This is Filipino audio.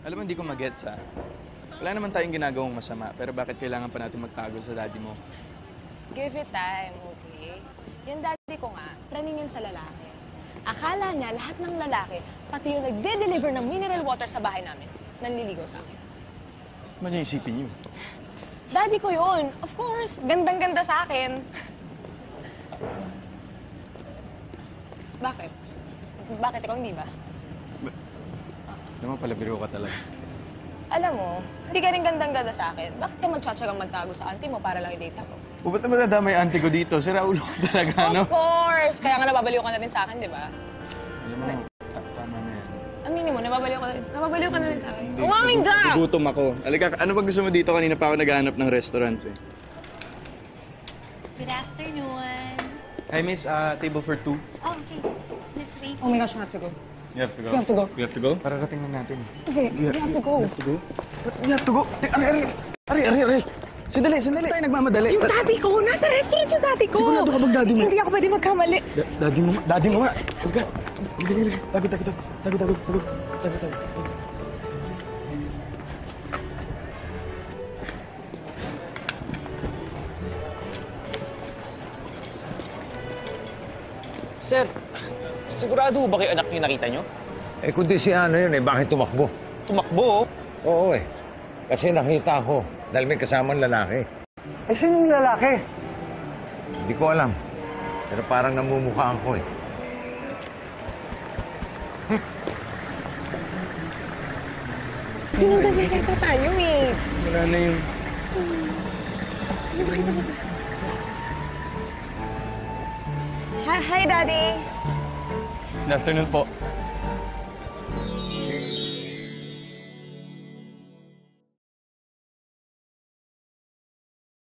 Alam mo, hindi ko magets, ha? Wala naman tayong ginagawang masama, pero bakit kailangan pa natin magtago sa daddy mo? Give it time, okay? Yan daddy ko nga, praning yan sa lalaki. Akala niya lahat ng lalaki, pati yung nagde-deliver ng mineral water sa bahay namin, nanliligaw sa akin. Ano niya isipin yun? Daddy ko yun. Of course, gandang-ganda sa akin. Bakit? Bakit ikaw hindi ba? Alam mo, palabiro ka talaga. Alam mo, hindi ka rin gandang-ganda sa akin. Bakit ka magtsatsagang magtago sa auntie mo para lang i-date ako? O, ba't naman nadamay auntie ko dito? Si Raulo ko talaga, no? Of course! Kaya nga nababaliw ka na rin sa akin, di ba? Alam mo, tama na yan. Aminin mo, nababaliw ka na rin sa akin. Umaming ka! Nagutom ako. Alika, ano ba gusto mo dito? Kanina pa ako naghahanap ng restaurant, eh. Good afternoon. Hi, miss. Table for two. Oh, okay. This way. Oh my gosh, we have to go. You have to go? We have to go. We have to go? Pararating na natin. Kasi, we have to go. We have to go? We have to go? Ari! Sandali! Tayo nagmamadali. Yung daddy ko! Nasa restaurant yung daddy ko! Sigurado ka bang daddy mo? Hindi ako pwede magkamali. Daddy mo nga! Huwag ka! Tago. Sir, sigurado ba kayo anak niyo nakita niyo? Eh, kundi si ano yun eh, bakit tumakbo? Tumakbo, oh. Oo eh. Kasi nakita ko, dahil may kasamang lalaki. Eh, sino yung lalaki? Hindi ko alam. Pero parang namumukhaan ko eh. Sinundan niya yata tayo eh. Wala na yung... Hi, Daddy. Good afternoon po.